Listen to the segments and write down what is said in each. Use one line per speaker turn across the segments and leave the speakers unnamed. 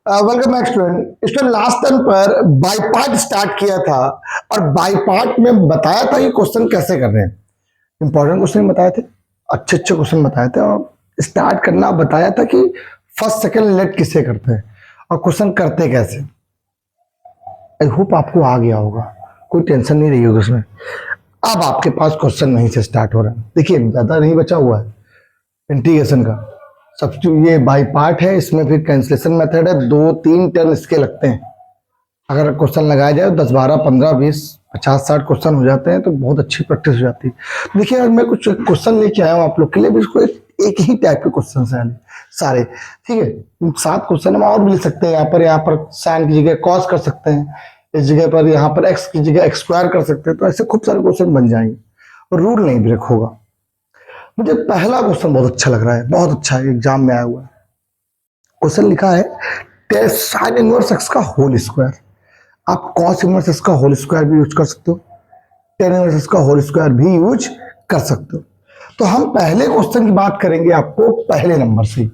Welcome back student. Student last time पर by part start किया था और बाई पार्ट में बताया था कि क्वेश्चन कैसे कर रहे हैं। इंपॉर्टेंट क्वेश्चन बताए थे, अच्छे अच्छे क्वेश्चन बताए थे और स्टार्ट करना बताया था कि फर्स्ट सेकंड लेट किससे करते हैं और क्वेश्चन करते कैसे। आई होप आपको आ गया होगा, कोई टेंशन नहीं रही होगी उसमें। अब आपके पास क्वेश्चन नहीं से स्टार्ट हो रहा है। देखिए ज्यादा नहीं बचा हुआ है इंटीग्रेशन का। सब्स्टिट्यूट ये बाई पार्ट है, इसमें फिर कैंसिलेशन मेथड है, 2-3 टर्न इसके लगते हैं। अगर क्वेश्चन लगाया जाए 10 12 15 20 50 60 क्वेश्चन हो जाते हैं तो बहुत अच्छी प्रैक्टिस हो जाती है। देखिए आज मैं कुछ क्वेश्चन लेके आया हूँ आप लोग के लिए, बिल्कुल एक ही टाइप के क्वेश्चन है सारे, ठीक है। 7 क्वेश्चन हम और भी ले सकते हैं। यहाँ पर साइन की जगह कॉस कर सकते हैं, इस जगह पर यहाँ पर एक्स की जगह एक्स स्क्वायर कर सकते हैं। तो ऐसे खूब सारे क्वेश्चन बन जाएंगे और रूल नहीं ब्रेक होगा। मुझे पहला क्वेश्चन बहुत अच्छा लग रहा है, बहुत अच्छा है, एग्जाम में आया हुआ है। क्वेश्चन लिखा है साइन इनवर्स एक्स का होल स्क्वायर। आप कॉस इनवर्स एक्स का होल स्क्वायर भी यूज कर सकते हो, टेन इनवर्स एक्स का होल स्क्वायर भी यूज कर सकते हो। तो हम पहले क्वेश्चन की बात करेंगे आपको पहले नंबर से।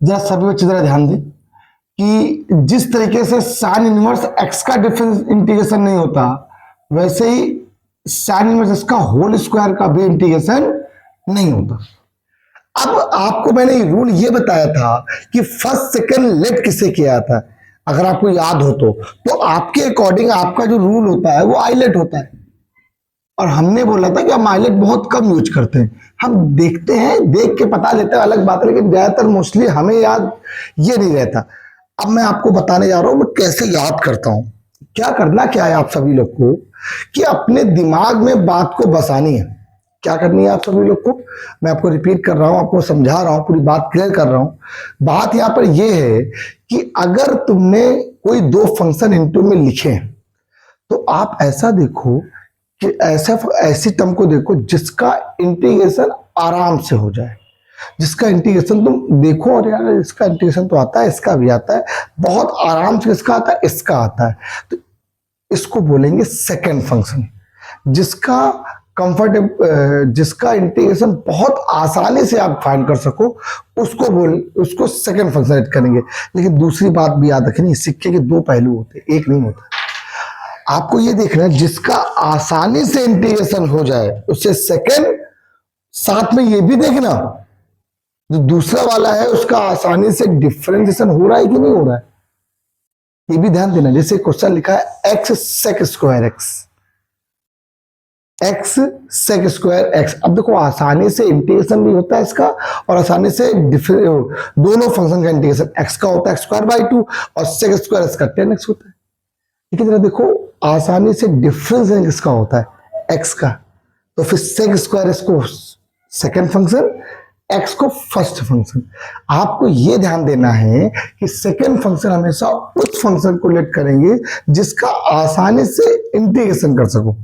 जरा सभी बच्चे जरा ध्यान दें कि जिस तरीके से साइन इनवर्स एक्स का डिफरेंस इंटीग्रेशन नहीं होता, वैसे ही साइन इनवर्स एक्स का होल स्क्वायर का भी इंटीग्रेशन नहीं होता। अब आपको मैंने रूल ये बताया था कि फर्स्ट सेकंड लेट किसे किया था, अगर आपको याद हो तो आपके अकॉर्डिंग आपका जो रूल होता है वो आईलेट होता है। और हमने बोला था कि हम आईलेट बहुत कम यूज करते हैं, हम देखते हैं, देख के पता लेते हैं, अलग बात है, लेकिन ज्यादातर मोस्टली हमें याद ये नहीं रहता। अब मैं आपको बताने जा रहा हूं मैं कैसे याद करता हूं। क्या करना क्या है आप सभी लोग को कि अपने दिमाग में बात को बसानी है। क्या करनी है आप सभी लोग को, मैं आपको रिपीट कर रहा हूं, आपको समझा रहा हूं, पूरी बात क्लियर कर रहा हूं। बात यहां पर यह है कि अगर तुमने कोई 2 फंक्शन इनटू में लिखे तो आप ऐसा देखो कि ऐसी टर्म को देखो जिसका इंटीग्रेशन आराम से हो जाए, जिसका इंटीग्रेशन तुम देखो और यार इसका इंटीग्रेशन तो आता है, इसका भी आता है, बहुत आराम से इसका आता है, इसका आता है, तो इसको बोलेंगे सेकेंड फंक्शन। जिसका जिसका इंटीग्रेशन बहुत आसानी से आप फाइंड कर सको उसको सेकंड फंक्शन ऐड करेंगे। लेकिन दूसरी बात भी याद रखनी, सिक्के के 2 पहलू होते हैं, एक नहीं होता। आपको ये देखना है जिसका आसानी से इंटीग्रेशन हो जाए उससे सेकंड, साथ में ये भी देखना जो दूसरा वाला है उसका आसानी से डिफरेंशिएशन हो रहा है कि नहीं हो रहा है, ये भी ध्यान देना। जैसे क्वेश्चन लिखा है x sec square x, x sec square x. अब देखो आसानी से इंटीग्रेशन भी होता है इसका और आसानी से दोनों फंक्शन का इंटीग्रेशन, एक्स का होता है एक्स स्क्वायर बाई 2 और सेक स्क्वायर इसका 10x होता है। लेकिन जरा देखो आसानी से डिफरेंस किसका होता है, एक्स का, तो फिर सेक स्क्वायर इसको सेकेंड फंक्शन, एक्स को फर्स्ट फंक्शन। आपको यह ध्यान देना है कि सेकेंड फंक्शन हमेशा उस फंक्शन को लेट करेंगे जिसका आसानी से इंटीग्रेशन कर सको,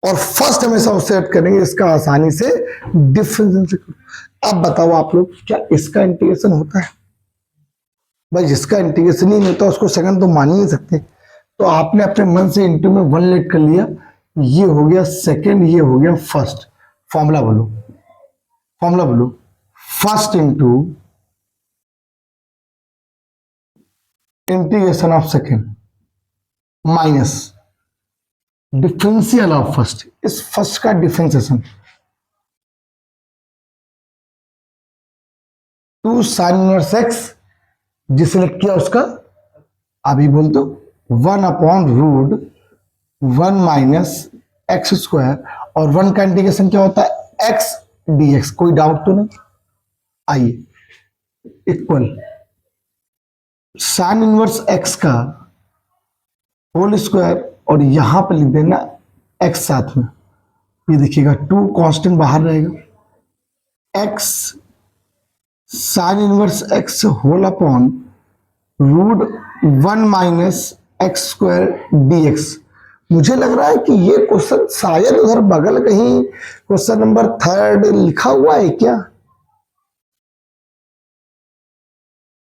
और फर्स्ट हमेशा उससे ऐड करेंगे इसका आसानी से डिफरेंस। अब बताओ आप लोग क्या इसका इंटीग्रेशन होता है? भाई जिसका इंटीग्रेशन ही नहीं होता उसको सेकंड तो मान ही नहीं सकते। तो आपने अपने मन से इंटू में 1 लेट कर लिया, ये हो गया सेकंड, ये हो गया फर्स्ट। फॉर्मूला बोलो, फॉर्मूला बोलो, first into integration of second minus differential of first. इस फर्स्ट का डिफरेंशिएशन 2 साइन इनवर्स एक्स, जिसे लिख किया उसका अभी बोल दो 1/√1 माइनस एक्स स्क्वायर, और 1 का इंटीग्रेशन क्या होता है एक्स dx। कोई डाउट तो नहीं? आइए इक्वल साइन इनवर्स एक्स का होल स्क्वायर और यहां पर लिख देना x साथ में। ये देखिएगा 2 कांस्टेंट बाहर रहेगा, x sine inverse x whole upon √1 minus x square dx। मुझे लग रहा है कि ये क्वेश्चन शायद उधर बगल कहीं क्वेश्चन नंबर 3 लिखा हुआ है क्या?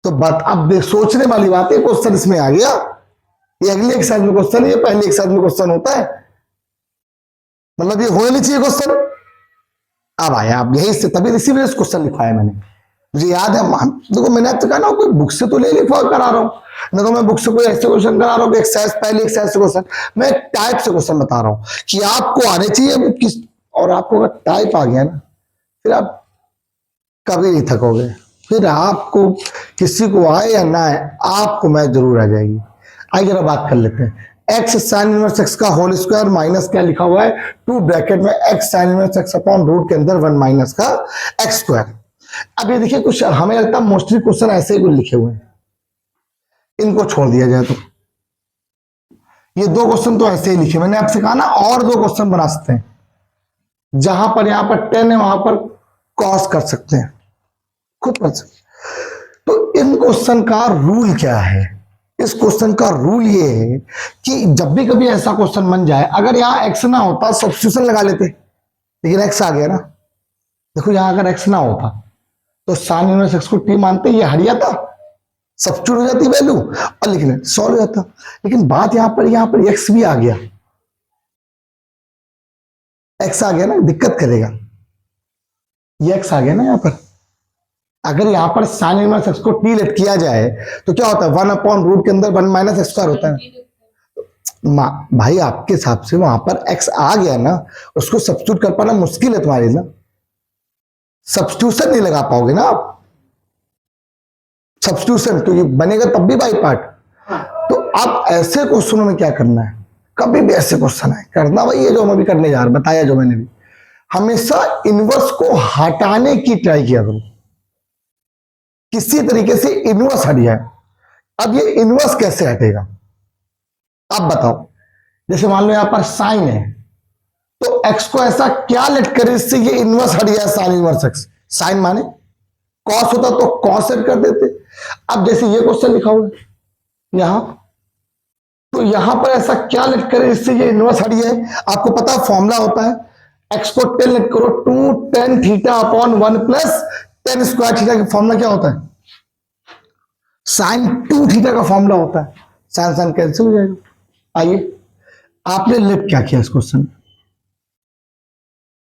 तो बात अब सोचने वाली बात है, क्वेश्चन इसमें आ गया। ये अगले एक्सरसाइज में क्वेश्चन है, ये पहले एक्सरसाइज में क्वेश्चन होता है, मतलब ये होना नहीं चाहिए क्वेश्चन। अब आया, अब यही से तभी इसी वजह से क्वेश्चन लिखा है मैंने। मुझे याद है देखो मैंने आपसे कहा ना कोई बुक से तो ले लिखवा करा रहा हूँ ना, तो मैं बुक से कोई ऐसे क्वेश्चन करा रहा हूँ एक्सरसाइज पहले एक्सरसाइज क्वेश्चन, मैं टाइप से क्वेश्चन बता रहा हूँ कि आपको आने चाहिए किस, और आपको अगर टाइप आ गया ना फिर आप कभी नहीं थकोगे, फिर आपको किसी को आए या ना आए आपको मैथ जरूर आ जाएगी। आइए जरा बात कर लेते हैं। एक्स साइन इनवर्स एक्स का होल स्क्वायर माइनस क्या लिखा हुआ है, टू ब्रैकेट में x sine inverse x upon root के अंदर वन माइनस का एक्स स्क्वायर। अब ये देखिए कुछ हमें लगता है मोस्टली क्वेश्चन ऐसे ही कुछ लिखे हुए हैं, इनको छोड़ दिया जाए तो ये दो क्वेश्चन तो ऐसे ही लिखे, मैंने आपसे कहा ना और दो क्वेश्चन बना सकते हैं, जहां पर यहां पर 10 है वहां पर कॉस कर सकते हैं, खुद कर सकते हैं। तो इन क्वेश्चन का रूल क्या है, इस क्वेश्चन का रूल ये है कि जब भी कभी ऐसा क्वेश्चन बन जाए, अगर यहां एक्स ना होता सब्स्टिट्यूशन लगा लेते, लेकिन एक्स आ गया ना, देखो यहां अगर एक्स ना होता तो साइन इनवर्स एक्स को टी मानते ये हट जाता, सब्स्टिट्यूट हो जाती वैल्यू और लिख ले सॉल्व हो जाता। लेकिन बात यहां पर एक्स भी आ गया, एक्स आ गया ना, दिक्कत करेगा, ये एक्स आ गया ना यहां पर, अगर यहां पर साइन इनवर्स एक्स को टी लेट किया जाए तो क्या होता है, वन अपॉन रूट के अंदर वन माइनस एक्स स्क्वायर होता है। भाई आपके हिसाब से वहां पर एक्स आ गया ना, उसको सब्स्टिट्यूट कर पाना मुश्किल है तुम्हारे लिए, सब्स्टिट्यूशन नहीं लगा पाओगे ना आप, सब्स्टिट्यूशन क्योंकि बनेगा तब भी बाई पार्ट। तो आप ऐसे क्वेश्चनों में क्या करना है, कभी भी ऐसे क्वेश्चन है करना वही है जो मैं भी करने जा रहा, बताया जो मैंने भी, हमेशा इनवर्स को हटाने की ट्राई किया करो, किसी तरीके से इनवर्स हट जाए। अब ये इनवर्स कैसे हटेगा आप बताओ, जैसे मान लो यहां पर साइन है तो एक्स को ऐसा क्या लेट करे इससे ये इनवर्स हट जाए, साइन इनवर्स एक्स, साइन माने कॉस होता तो कॉस एड कर देते। अब जैसे ये क्वेश्चन लिखा हुआ है यहां, तो यहां पर ऐसा क्या लेट करे इससे ये इनवर्स हट जाए, आपको पता है फॉर्मूला होता है एक्स को 10 लेट करो 2 tan theta upon 1 plus tan square theta का फॉर्मूला क्या होता है, साइन 2 थीटा का फॉर्मूला होता है, साइन साइन कैंसिल हो जाएगा। आइए आपने लेट क्या किया इस क्वेश्चन में,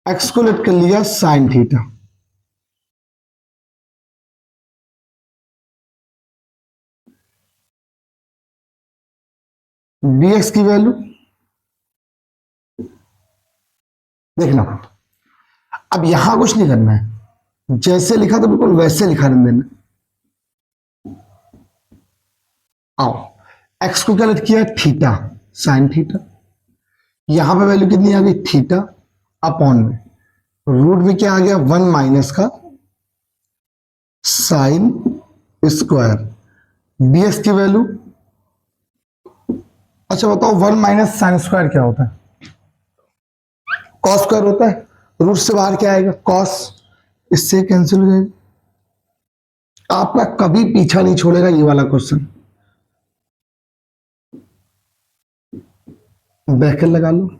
एक्स को लेट कर लिया साइन थीटा, dx की वैल्यू देखना, अब यहां कुछ नहीं करना है, जैसे लिखा तो बिल्कुल वैसे लिखा रहने देना। आओ एक्स को क्या लेट किया थीटा साइन थीटा, यहां पे वैल्यू कितनी आ गई थीटा अपॉन में रूट में क्या आ गया 1 माइनस का साइन स्क्वायर, dx की वैल्यू, अच्छा बताओ 1 माइनस साइन स्क्वायर क्या होता है, कॉस स्क्वायर होता है, रूट से बाहर क्या आएगा कॉस, इससे कैंसिल हो जाएगा। आपका कभी पीछा नहीं छोड़ेगा ये वाला क्वेश्चन, ब्रैकेट लगा लो,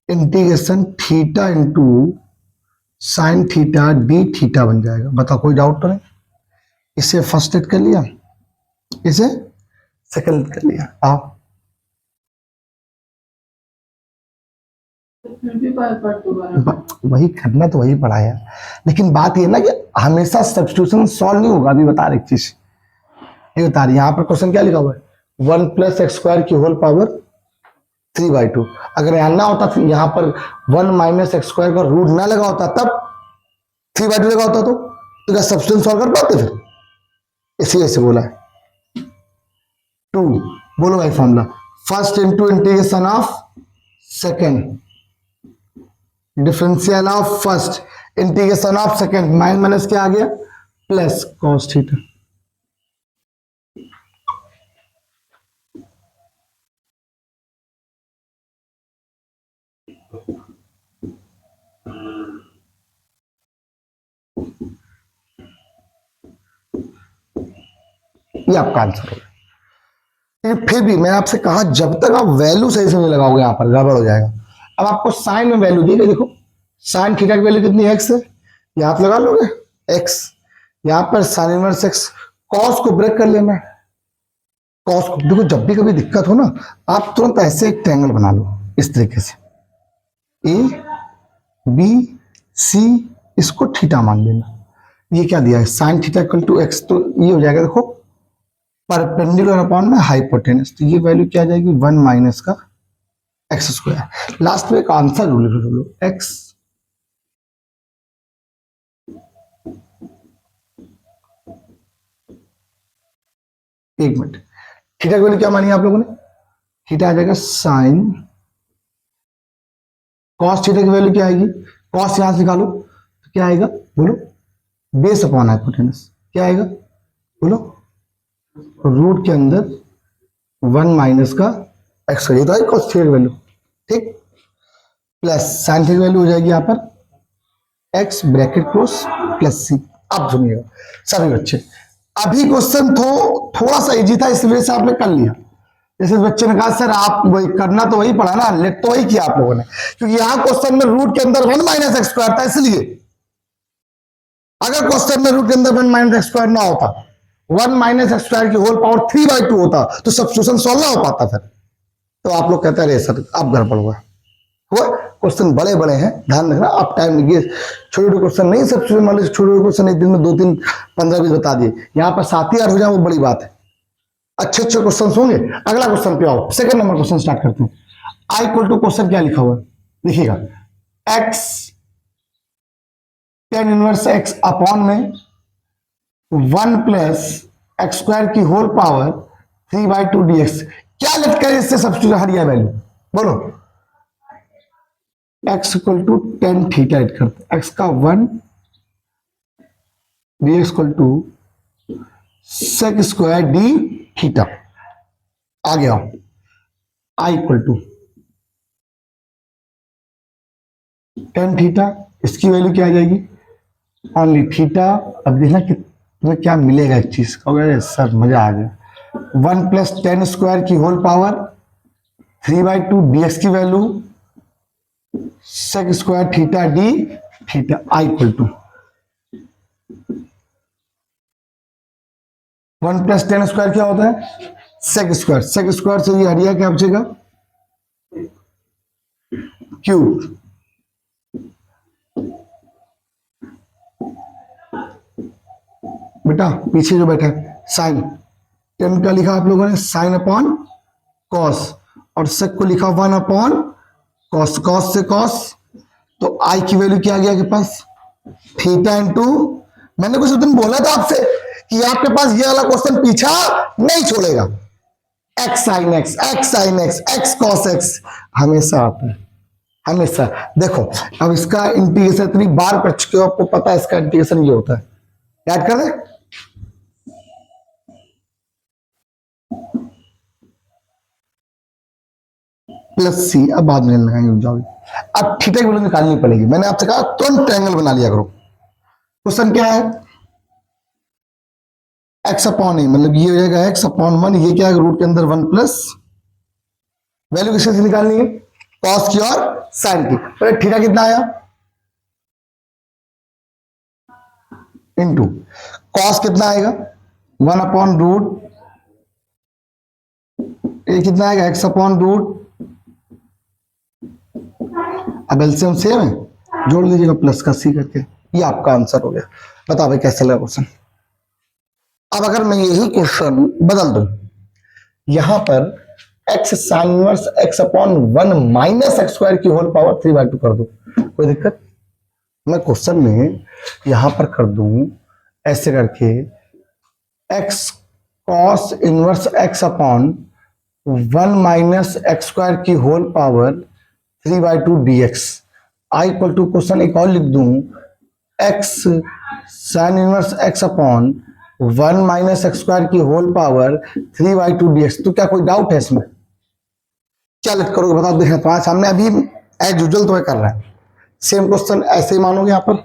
integration theta into sine theta D theta बन जाएगा, बताओ कोई डाउट तो नहीं, इसे फर्स्ट लेट कर लिया, इसे सेकंड लेट कर लिया। आओ वही करना तो वही पढ़ा है, लेकिन बात ये ना कि हमेशा सब्स्टिट्यूशन सॉल्व नहीं होगा। अभी बता रही एक चीज, ये बता रही, यहां पर क्वेश्चन क्या लिखा हुआ है 1 प्लस एक्स स्क्वायर की होल पावर 3/2, अगर यहां ना होता तो यहां पर 1 माइनस एक्स स्क्वायर का रूट ना लगा होता तब 3/2 लगा होता, तो क्या सब्स्टिट्यूशन सॉल्व कर पाते फिर, इसी ऐसे बोला है 2, बोलो भाई formula first into integration of second differential of first integration of second, minus minus क्या आ गया प्लस कॉस थीटा, ये आपका आंसर होगा। फिर भी मैंने आपसे कहा जब तक आप वैल्यू सही से नहीं लगाओगे यहां पर गड़बड़ हो जाएगा। अब आपको साइन में वैल्यू दी गई, देखो साइन थीटा की वैल्यू कितनी एक्स है, यहां आप लगा लोगे एक्स, यहां पर साइन इनवर्स एक्स, कॉस को ब्रेक कर लेना, कॉस को देखो जब भी कभी दिक्कत हो ना आप तुरंत ऐसे एक ट्रायंगल बना लो इस तरीके से, ए बी सी, इसको थीटा मान लेना, ये क्या दिया है, sine theta equal to x, तो ये हो जाएगा देखो परपेंडिकुलर अपॉन में हाइपोटेनस, तो ये वैल्यू क्या आ जाएगी 1 माइनस का एक्स स्क्वायर। लास्ट में एक आंसर लिख लो एक्स एक मिनट, थीटा की वैल्यू क्या मानी आप लोगों ने, थीटा आ जाएगा साइन कॉस थीटा की वैल्यू क्या आएगी, कॉस यहां से निकालो तो क्या आएगा बोलो, बेस अपॉन हाइपोटेनस, क्या आएगा बोलो, रूट के अंदर 1 माइनस का एक्स, ये तो है कॉस थीटा की वैल्यू, ठीक, प्लस साइन थीटा की वैल्यू हो जाएगी यहां पर एक्स ब्रैकेट क्लोज प्लस सी। अब सुनिएगा सभी बच्चे, अभी क्वेश्चन थोड़ा सा इजी था, इस वजह से आपने कर लिया। जैसे बच्चे ने कहा सर आप वही करना तो वही पढ़ा ना, लेट तो वही किया आप लोगों ने, क्योंकि यहां क्वेश्चन में रूट के अंदर 1 माइनस एक्स स्क्वायर था, इसलिए अगर क्वेश्चन में रूट के अंदर 1 माइनस एक्स स्क्वायर ना होता, 1 माइनस एक्स स्क्वायर की होल पावर 3/2 होता, तो सब्स्टिट्यूशन सॉल्व ना हो पाता फिर। तो आप लोग कहते हैं सर अब गड़बड़ हुआ, क्वेश्चन बड़े बड़े हैं, ध्यान रखना, आप टाइम लगिए, छोटे छोटे क्वेश्चन नहीं, सबसे मान लीजिए छोटे छोटे क्वेश्चन एक दिन में 2 3 15 20 बता दिए, यहाँ पर 7 ही 8 हो जाए वो बड़ी बात है, अच्छे अच्छे क्वेश्चन होंगे। अगला क्वेश्चन पे आओ, सेकंड नंबर क्वेश्चन स्टार्ट करते हैं। आई इक्वल टू क्वेश्चन क्या लिखा हुआ है देखिएगा, x tan inverse x upon में 1 प्लस एक्स स्क्वायर की होल पावर 3/2 dx, क्या लिख कर इससे सब्स्टिट्यूट हरिया वैल्यू बोलो, X equal to tan theta add करते, एक्स का 1 dx equal to sec square D theta, आ गया I equal to tan theta, इसकी वैल्यू क्या आ जाएगी ओनली थीटा। अब देखना कि तुम्हें क्या मिलेगा, एक चीज कहोगे सर मजा आ गया, 1 प्लस टेन स्क्वायर की होल पावर 3/2 dx की value sec square theta D theta, I equal to 1 plus ten square क्या होता है सेक स्क्वायर, सेक स्क्वायर से ये हटिया क्या बचेगा क्यूब, बेटा पीछे जो बैठा है साइन, टेन का लिखा आप लोगों ने साइन अपॉन कॉस, और सेक को लिखा 1 अपॉन कॉस, कॉस से कॉस, तो आई की वैल्यू क्या आ गया आपके पास थीटा इंटू, मैंने कुछ दिन बोला था आपसे कि आपके पास ये वाला क्वेश्चन पीछा नहीं छोड़ेगा, x sine x, x sine x, x cos x हमेशा आता है, हमेशा। देखो अब इसका इंटीग्रेशन इतनी बार कर चुके हो, आपको पता है इसका इंटीग्रेशन ये होता है, याद कर रहे प्लस सी, अब बाद में लगाएंगे जाओ। अब थीटा की वैल्यू निकालनी पड़ेगी, मैंने आपसे कहा तुरंत ट्रायंगल बना लिया करो। क्वेश्चन क्या है एक्स अपॉन ए, मतलब ये हो जाएगा एक्स अपॉन 1, ये क्या है रूट के अंदर 1 प्लस वैल्यू किससे निकालनी है कॉस की और साइन की, तो थीटा कितना आया इनटू कॉस कितना आएगा 1 अपॉन रूट, ये कितना आएगा एक्स अपॉन रूट, अब एलसीएम सेम है, जोड़ लीजिएगा प्लस का सी करके, ये आपका आंसर हो गया। बताओ भाई कैसे लगा क्वेश्चन। अब अगर मैं यही क्वेश्चन बदल दूं, यहां पर x sine inverse x upon 1 minus x square की होल पावर 3/2 कर दूं, कोई दिक्कत, मैं क्वेश्चन में यहां पर कर दूं ऐसे करके X cos inverse x upon 1 minus x square की whole power 3/2 dx, I equal to question एक और लिख दूं X sine inverse x upon 1 minus x square की होल पावर 3/2 dx। तो क्या कोई डाउट है इसमें, क्या लिख करोगे बताओ, देखना तुम्हारे सामने अभी एज यूजुअल तुम्हें कर रहा है, सेम क्वेश्चन ऐसे ही मानोगे, यहां पर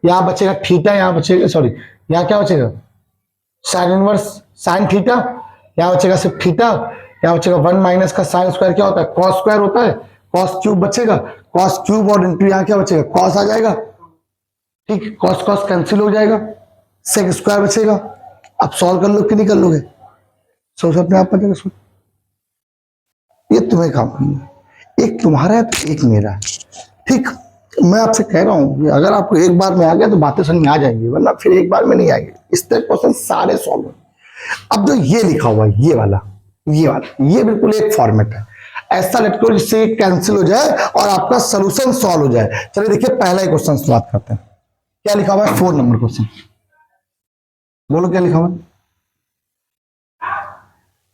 यहां बचेगा थीटा, यहां बचेगा सॉरी यहां क्या बचेगा साइन इनवर्स साइन थीटा, यहां बचेगा सिर्फ थीटा, यहां बचेगा 1 माइनस का साइन स्क्वायर क्या होता है कॉस स्क्वायर होता है, कॉस क्यूब बचेगा, कॉस क्यूब और इंटू यहां क्या बचेगा कॉस आ जाएगा, ठीक, कॉस कॉस कैंसिल हो जाएगा, सेक स्क्वायर बचेगा। अब सॉल्व कर लो कि नहीं कर लोगे, सोच अपने आप पता सोच, ये तुम्हें काम करना है, एक तुम्हारा है तो एक मेरा है, ठीक। मैं आपसे कह रहा हूं कि अगर आपको एक बार में आ गया तो बातें समझ में आ जाएंगी, वरना फिर एक बार में नहीं आएगी। इस तरह क्वेश्चन सारे सॉल्व हो। अब जो ये लिखा हुआ है ये बिल्कुल एक फॉर्मेट है, ऐसा लेट करो जिससे कैंसिल हो जाए और आपका सोल्यूशन सॉल्व हो जाए। चलिए देखिए पहला ही क्वेश्चन शुरुआत करते हैं। क्या लिखा हुआ है? 4 नंबर क्वेश्चन, बोलो क्या लिखा हुआ है?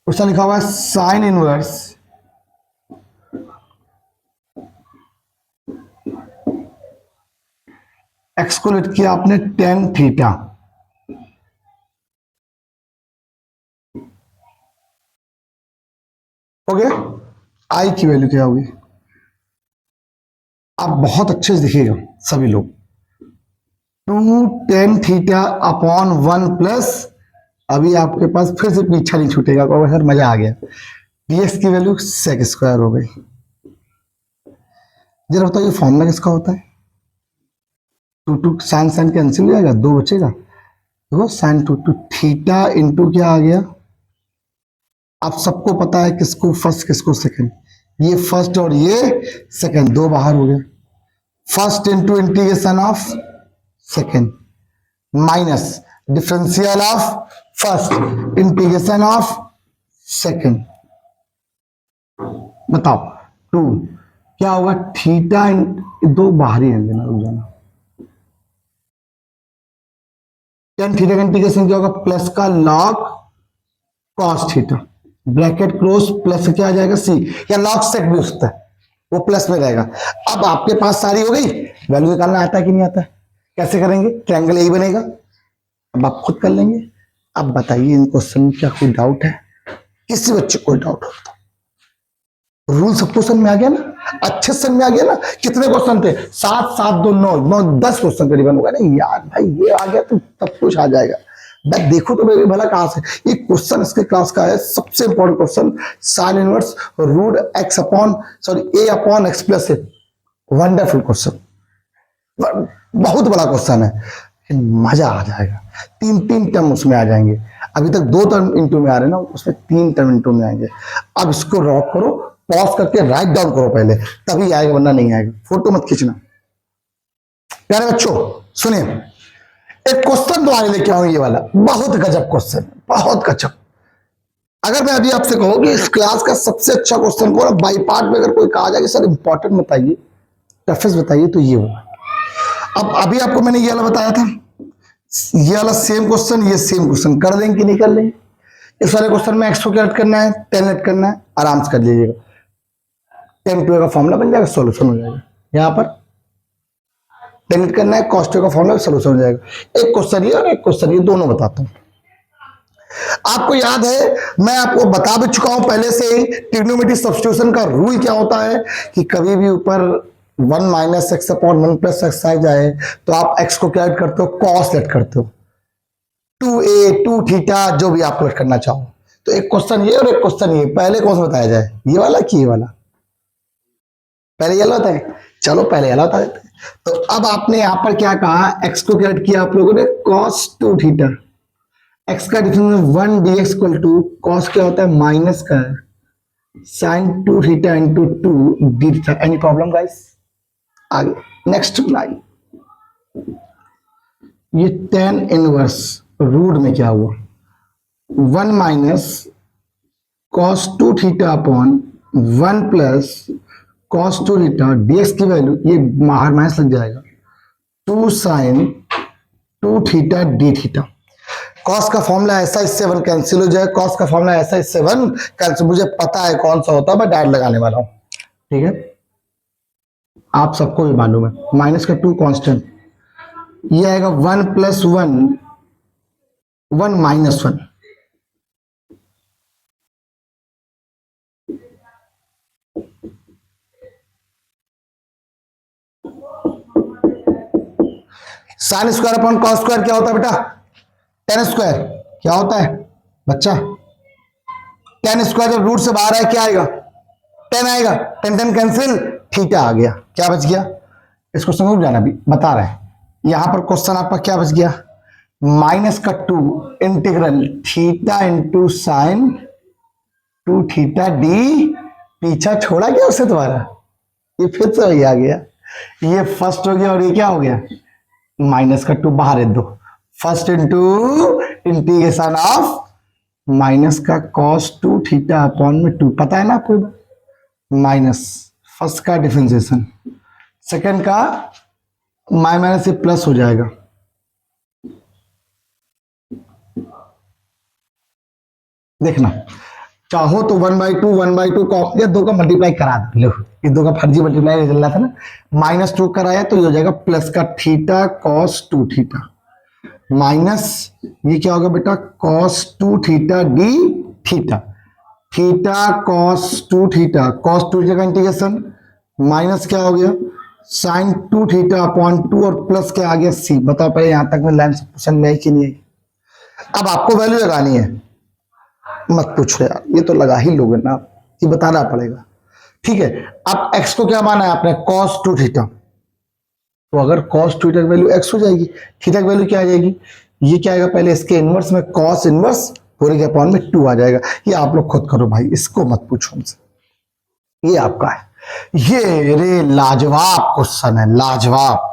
क्वेश्चन लिखा हुआ है साइन इनवर्स एक्स को लेट किया आपने टेन थीटा, ओके। आई की वैल्यू क्या होगी? आप बहुत अच्छे से देखिएगा सभी लोग, 2 टेन थीटा अपॉन 1 प्लस, अभी आपके पास फिर से पीछा नहीं छूटेगा, सर मजा आ गया, dx की वैल्यू सेक स्क्वायर हो गई। जरा बताइए फॉर्मूला किसका होता है? 2 साइन साइन कैंसिल हो जाएगा, 2 बचेगा, देखो साइन 2 थीटा इंटू क्या आ गया? आप सबको पता है किसको फर्स्ट किसको सेकंड, ये फर्स्ट और ये सेकंड, 2 बाहर हो गया। First into integration of second minus differential of first integration of second, बताओ 2 क्या होगा? थीटा 2 बाहर ही है, रुक जाना। टेन थीटा का इंटीग्रेशन क्या होगा? प्लस का log cos theta, bracket close, plus क्या आ जाएगा सी, या लॉग सेक भी हो सकता है, वो प्लस में रहेगा। अब आपके पास सारी हो गई, वैल्यू निकालना आता है कि नहीं आता है? कैसे करेंगे? ट्रायंगल यही बनेगा, अब आप खुद कर लेंगे। अब बताइए इन क्वेश्चन में क्या कोई डाउट है? किसी बच्चे को कोई डाउट होता? रूल सबको समझ में आ गया ना? अच्छे से समझ में आ गया ना? कितने क्वेश्चन थे? 7 7 2 9 9 10 क्वेश्चन करीबन होगा ना यार। भाई ये आ गया तो सब कुछ आ जाएगा। मैं देखो तो मेरी भला कहां से ये क्वेश्चन इसके क्लास का है, सबसे important question, sine inverse root X upon A upon X plus A. Wonderful question, बहुत बड़ा क्वेश्चन है, मजा आ जाएगा। 3 टर्म उसमें आ जाएंगे, अभी तक 2 टर्म इंटू में आ रहे हैं ना, उसमें 3 टर्म इंटू में आएंगे। अब इसको रॉक करो, पॉज करके राइट डाउन करो पहले, तभी आएगा, वरना नहीं आएगा। फोटो मत खींचना। प्यारे बच्चों सुनिए, एक क्वेश्चन तुम्हारे लेके आऊं, ये वाला बहुत गजब क्वेश्चन, बहुत गजब। अगर मैं अभी आपसे कहूं कि इस क्लास का सबसे अच्छा क्वेश्चन को बाई पार्ट में अगर कोई कहा जाए कि सर इंपॉर्टेंट बताइए, टफेस्ट बताइए, तो ये होगा। अब अभी आपको मैंने ये वाला बताया था, ये वाला सेम क्वेश्चन, ये सेम क्वेश्चन कर देंगे कि नहीं कर लेंगे? इस वाले क्वेश्चन में एक्स को क्या करना है? 10 लेट करना है, आराम से कर लीजिएगा। 10 टू का फॉर्मूला बन जाएगा, सोल्यूशन हो जाएगा। यहाँ पर 10 लेट करना है, कॉस टू का फॉर्मूला, सोल्यूशन हो जाएगा। एक क्वेश्चन ये और एक क्वेश्चन ये, दोनों बताता हूँ। आपको याद है, मैं आपको बता भी चुका हूं पहले से ही, ट्रिग्नोमेट्री सब्स्टिट्यूशन का रूल क्या होता है कि कभी भी ऊपर 1 minus X upon 1 plus X आ जाए तो आप एक्स को क्या करते हो? कॉस लेट करते हो, 2a 2 थीटा जो भी आप लेट करना चाहो। तो एक क्वेश्चन ये और एक क्वेश्चन ये, पहले कौन सा बताया जाए, ये वाला कि ये वाला? पहले ये वाला होता है, चलो पहले ये वाला बता देते हैं। तो अब आपने यहां पर क्या कहा? एक्स को क्या किया आप लोगों ने? कॉस 2 थीटा, एक्स का difference 1 dx equal to cos क्या होता है? माइनस का sine 2 theta into 2 d theta. Any problem guys? आगे नेक्स्ट बनाइए, ये tan इनवर्स रूट में क्या हुआ? 1 minus cos 2 theta upon 1 plus cos 2 theta, dx की वैल्यू ये बाहर माइनस लग जाएगा, 2 sine 2 theta D theta. Cos का फॉर्मूला ऐसा, इससे 1 कैंसिल हो जाए, कॉस का फॉर्मूला ऐसा, इससे 1 कैंसिल। मुझे पता है कौन सा होता है, मैं डायरेक्ट लगाने वाला हूं, ठीक है? आप सबको भी मालूम है, माइनस का 2 कांस्टेंट, ये आएगा 1 plus 1 1 minus 1, sine square upon cos square क्या होता है बेटा? Ten square. क्या होता है बच्चा? टेन स्क्वायर जब रूट से बाहर आए क्या आएगा? 10 आएगा, 10 10 कैंसिल, थीटा आ गया। क्या बच गया? इसको समझ जाना, भी बता रहे हैं। यहां पर क्वेश्चन आपका क्या बच गया? माइनस का 2 integral theta into sign 2 theta D, पीछा छोड़ा क्या उससे तुम्हारा? ये फिर से वही आ गया, ये फर्स्ट हो गया और ये क्या हो गया, माइनस का 2 बाहर है दो, first into integration of minus का cos 2 थीटा अपॉन में 2, पता है ना आपको, माइनस फर्स्ट का डिफरेंशिएशन, सेकंड का माइनस से प्लस हो जाएगा, देखना चाहो तो 1/2 का दो का मल्टीप्लाई करा दो, लो ये दो का फर्जी मल्टीप्लाई चल रहा था ना, -2 कराया तो ये हो जाएगा प्लस का थीटा cos 2 थीटा माइनस ये क्या होगा बेटा cos 2 theta D theta, theta cos 2 theta, cos 2 जगह इंटीग्रेशन माइनस क्या हो गया sin 2 थीटा अपॉन 2 और प्लस क्या आ गया c। बताओ पहले यहां तक में लाइन समझ में आई कि नहीं आई? अब आपको वैल्यू लगानी है, मत पूछो यार, ये तो लगा ही लोगे ना, ये बताना पड़ेगा। ठीक है, अब x को क्या माना है आपने, cos 2 थीटा, तो अगर cos 2 थीटा की वैल्यू x हो जाएगी, थीटा की वैल्यू क्या आ जाएगी, ये क्या आएगा पहले इसके इनवर्स में cos इनवर्स पूरे के अपॉन में 2 आ जाएगा। ये आप लोग खुद करो भाई, इसको मत पूछो हमसे, ये आपका है। ये रे लाजवाब क्वेश्चन है, लाजवाब।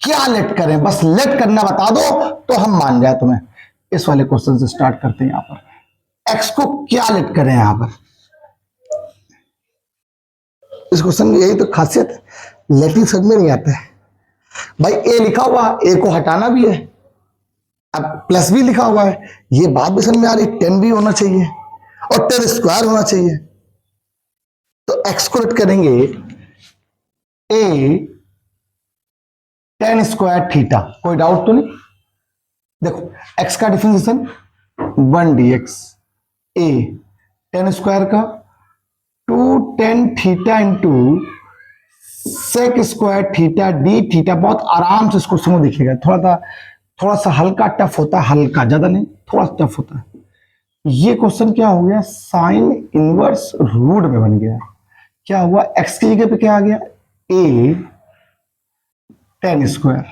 क्या लेट करें, बस लेट करना बता दो तो हम मान जाए तुम्हें। इस वाले क्वेश्चन से स्टार्ट करते हैं। यहां पर x को क्या लेट करें, यहां पर इस क्वेश्चन में यही तो खासियत है, लेटिंग समझ में नहीं आता है भाई। a लिखा हुआ, a को हटाना भी है, अब प्लस भी लिखा हुआ है, ये बात भी समझ में आ रही, 10 भी होना चाहिए और 10 स्क्वायर होना चाहिए। तो x को लेट करेंगे a 10 स्क्वायर थीटा, कोई डाउट तो नहीं। देखो x का डिफरेंशिएशन 1 dx, a 10 स्क्वायर का 2 10 theta into sec square theta D theta. बहुत आराम से इसको समझ दिखेगा, थोड़ा सा हल्का टफ होता है, हल्का ज्यादा नहीं, थोड़ा सा टफ होता है। ये क्वेश्चन क्या हो गया, साइन इनवर्स रूट में बन गया। क्या हुआ, x की जगह पे क्या आ गया, a 10 स्क्वायर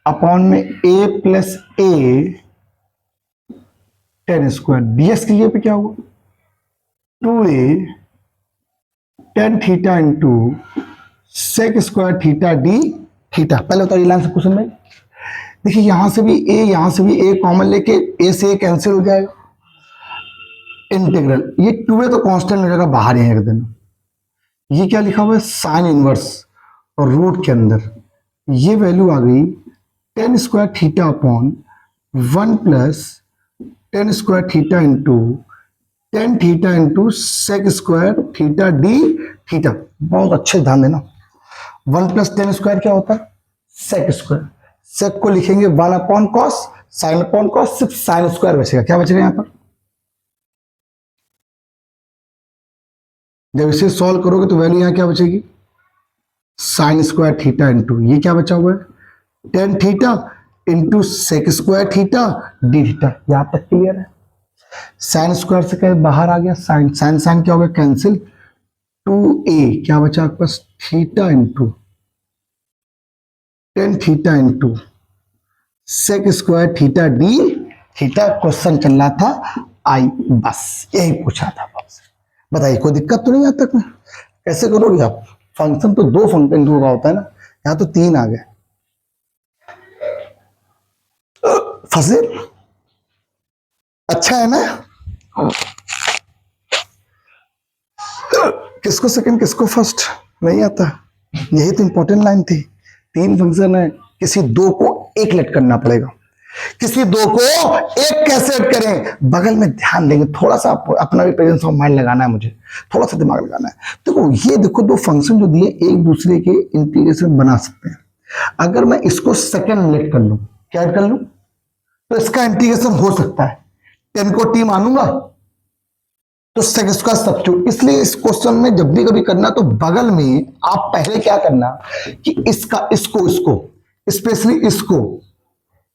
अपॉन में a plus a 10 square, dx की जगह पे क्या हुआ 2a 10 theta into sec square theta D theta. पहले बताइए लाइन से क्वेश्चन में, देखिए यहां से भी a यहां से भी a कॉमन लेके a से a कैंसिल हो जाएगा, इंटीग्रल ये 2a तो कांस्टेंट हो जाएगा बाहर ही एक दिन। ये क्या लिखा हुआ है, साइन इनवर्स और रूट के अंदर ये वैल्यू आ गई 10 square theta upon 1 plus 10 square theta into 10 theta into sec square theta D theta. बहुत अच्छे ध्यान देना, 1 प्लस 10 स्क्वायर क्या होता है, सेक स्क्वायर, सेक को लिखेंगे 1 upon cos, sine upon cos, सिर्फ साइन स्क्वायर बचेगा। क्या बचेगा यहां पर, जब इसे सॉल्व करोगे तो वैल्यू यहां क्या बचेगी, साइन स्क्वायर थीटा इंटू ये क्या बचा हुआ है 10 theta into sec square theta D theta. यहां तक क्लियर है। साइन स्क्वायर से क्या बाहर आ गया, साइन साइन साइन क्या हो गया कैंसिल, 2a क्या बचा आपके पास theta into 10 theta into sec square theta D theta. Question चल रहा था आई, बस यही पूछा था आपसे। बताइए कोई दिक्कत तो नहीं यहां तक में, कैसे करोगे आप, फंक्शन तो 2 फंक्शन का होता है ना, यहां तो 3 आ गए। फंसे, अच्छा है ना, किसको सेकंड किसको फर्स्ट नहीं आता, यही तो इंपॉर्टेंट लाइन थी। 3 फंक्शन है, किसी 2 को 1 लेट करना पड़ेगा, किसी 2 को 1 कैसे लेट करें, बगल में ध्यान देंगे, थोड़ा सा अपना भी प्रेजेंस ऑफ माइंड लगाना है, मुझे थोड़ा सा दिमाग लगाना है। देखो ये देखो 2 फंक्शन जो दिए एक दूसरे के इंटीग्रेशन बना सकते हैं। अगर मैं इसको सेकंड लेट कर लूं, क्या कर लूं, तो इसका इंटीग्रेशन हो सकता है, 10 को t मानूंगा तो सेक स्क्वायर सब्स्टिट्यूट। इसलिए इस क्वेश्चन में जब भी कभी करना तो बगल में आप पहले क्या करना कि इसका इसको स्पेशली इसको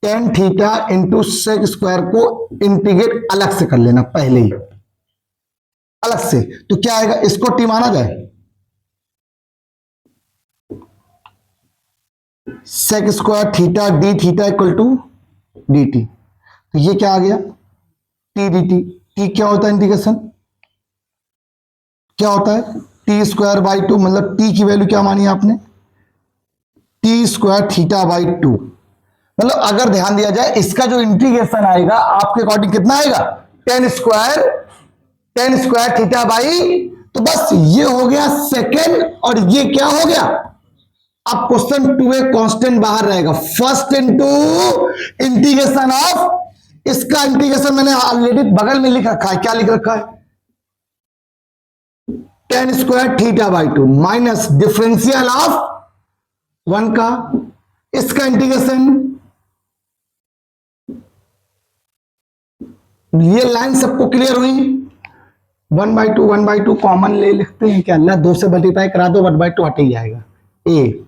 10 थीटा इंटू सेक स्क्वायर को इंटीग्रेट अलग से कर लेना, पहले ही अलग से। तो क्या आएगा, इसको t माना जाए, sec square theta D theta equal to d t. तो ये क्या आ गया टी डी टी। टी क्या होता है इंटीग्रेशन, क्या होता है टी स्क्वायर बाई 2, मतलब टी की वैल्यू क्या मानी आपने टी स्क्वायर थीटा बाई 2। मतलब अगर ध्यान दिया जाए इसका जो इंटीग्रेशन आएगा आपके अकॉर्डिंग कितना आएगा, टेन स्क्वायर थीटा बाई, तो बस ये हो गया सेकेंड और ये क्या हो गया। अब क्वेश्चन 2 में कांस्टेंट बाहर रहेगा, फर्स्ट इंटू इंटीग्रेशन ऑफ, इसका इंटीग्रेशन मैंने ऑलरेडी बगल में लिख रखा है, क्या लिख रखा है, ten square theta by 2 minus differential of 1 का, इसका इंटीग्रेशन। ये लाइन सबको क्लियर हुई, 1/2 कॉमन ले लिखते हैं क्या, अल्लाह 2 से मल्टीप्लाई करा दो, 1/2 हट ही जाएगा, ए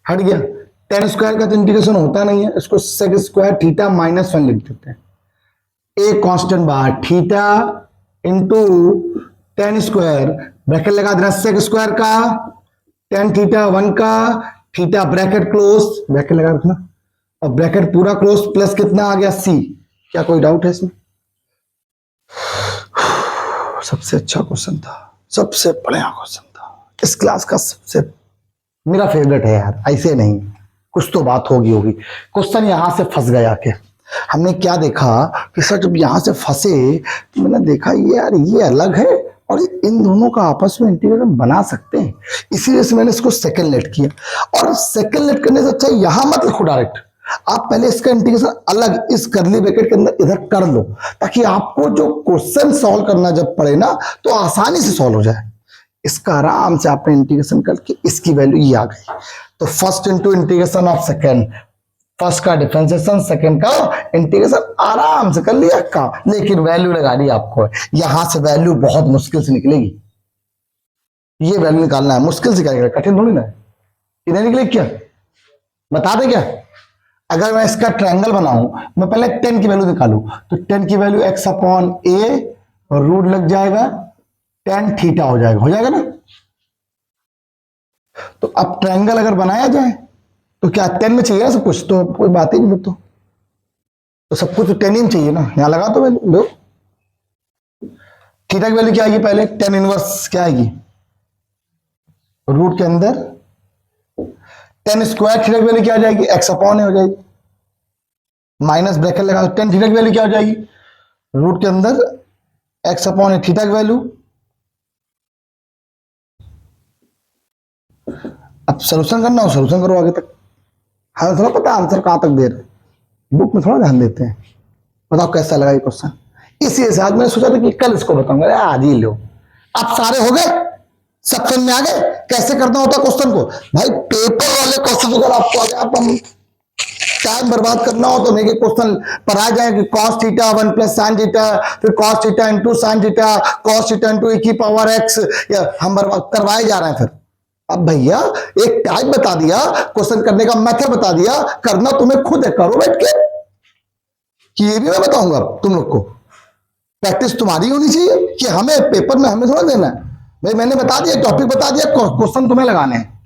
हट गया। टेन स्क्वायर का तो इंटीग्रेशन होता नहीं है, इसको सेक स्क्वायर थीटा माइनस 1 लिख देते हैं, ए कांस्टेंट बाहर, theta into ten square, bracket लगा देना सेक स्क्वायर का, टेन थीटा 1 का, थीटा ब्रैकेट क्लोज, ब्रैकेट लगा रखना और ब्रैकेट पूरा क्लोज, प्लस कितना आ गया सी। क्या कोई डाउट है इसमें? सबसे अच्छा क्वेश्चन था, सबसे बढ़िया क्वेश्चन था इस क्लास का, सबसे मेरा फेवरेट है यार, ऐसे नहीं कुछ तो बात होगी। क्वेश्चन यहां से फंस गया के हमने क्या देखा कि सर जब यहां से फंसे तो मैंने देखा ये यार ये अलग है और इन दोनों का आपस में इंटीग्रेशन बना सकते हैं, इसीलिए से मैंने इसको सेकंड लेट किया। और सेकंड लेट करने से अच्छा यहां मत लिखो डायरेक्ट, आप पहले इसका इंटीग्रेशन अलग इस करली ब्रैकेट के अंदर इधर कर लो, ताकि आपको जो क्वेश्चन सॉल्व करना जब पड़े ना तो आसानी से सॉल्व हो जाए। इसका आराम से आपने इंटीग्रेशन करके इसकी वैल्यू ये आ गई, तो first into integration of second, first का डिफरेंशिएशन, सेकेंड का इंटीग्रेशन आराम से कर लिया का, लेकिन वैल्यू लगा दी आपको, यहां से वैल्यू बहुत मुश्किल से निकलेगी, ये वैल्यू निकालना है, मुश्किल से क्या, कठिन थोड़ी ना है, इधर निकले क्या बता दे क्या। अगर मैं इसका ट्रायंगल बनाऊं, मैं पहले 10 की वैल्यू निकालू, तो 10 की वैल्यू x अपॉन ए और रूट लग जाएगा tan थीटा हो जाएगा ना। तो अब ट्रायंगल अगर बनाया जाए तो क्या 10 में चाहिए ना सब कुछ, तो कोई बात ही नहीं फिर तो सब कुछ तो 10 ही में चाहिए ना, यहां लगा तो वैल्यू थीटा की वैल्यू क्या आएगी, पहले tan इनवर्स क्या आएगी, रूट के अंदर टेन स्क्वायर थीटा की वैल्यू क्या आ जाएगी, x अपॉन ए हो जाएगी, माइनस ब्रैकेट लगा तो टेन थीटा की वैल्यू क्या हो जाएगी, रूट के अंदर x अपॉन ए थीटा की वैल्यू। अब सोल्यूशन करना हो सोल्यूशन करो आगे तक, हमें थोड़ा पता आंसर कहां तक दे रहे, बुक में थोड़ा ध्यान देते हैं। बताओ कैसा लगा ये क्वेश्चन, इसी हिसाब मैंने सोचा था कि कल इसको बताऊंगा, आज ही लो। अब सारे हो गए, सब समझ में आ गए कैसे करना होता क्वेश्चन को। भाई पेपर वाले क्वेश्चन अगर आपको आगे आप टाइम बर्बाद करना हो तो नहीं, क्वेश्चन पढ़ाया जाए कि cos theta 1 plus sin theta, फिर cos theta into sin theta, cos theta into e की पावर x, या हम बर्बाद करवाए जा रहे हैं। फिर अब भैया एक टाइप बता दिया, क्वेश्चन करने का मेथड बता दिया, करना तुम्हें खुद है, करो बैठ के, कि ये भी मैं बताऊंगा तुम लोग को, प्रैक्टिस तुम्हारी होनी चाहिए कि हमें पेपर में हमें थोड़ा देना है। भाई मैंने बता दिया, टॉपिक बता दिया, क्वेश्चन तुम्हें लगाने हैं,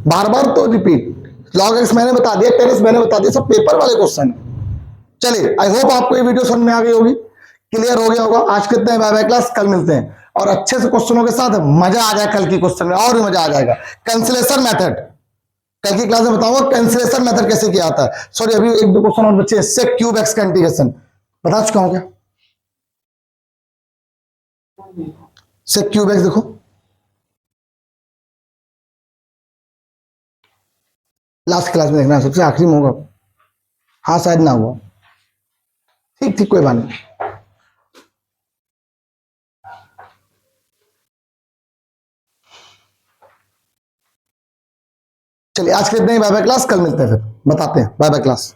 बार बार तो रिपीट, लॉग एक्स मैंने बता दिया, टेन एक्स मैंने बता दिया, सब पेपर वाले क्वेश्चन है। चलिए आई होप आपको ये वीडियो समझ में आ गई होगी, क्लियर हो गया होगा। आज कितने हैं, बाय बाय क्लास, कल मिलते हैं और अच्छे से क्वेश्चनों के साथ मजा आ जाए, कल की क्वेश्चन में और भी मजा आ जाएगा। कैंसिलेशन मेथड कल की क्लास में बताऊंगा, कैंसिलेशन मेथड कैसे किया आता है। सॉरी अभी एक दो क्वेश्चन और बच्चे, सेक क्यूब एक्स का इंटीग्रेशन बता चुका हूं क्या, सेक क्यूब एक्स देखो लास्ट क्लास में देखना, सबसे आखिरी में होगा, हाँ शायद ना हुआ, ठीक ठीक कोई बात नहीं। चलिए आज के इतने ही, बाय बाय क्लास, कल मिलते हैं, फिर बताते हैं, बाय बाय क्लास।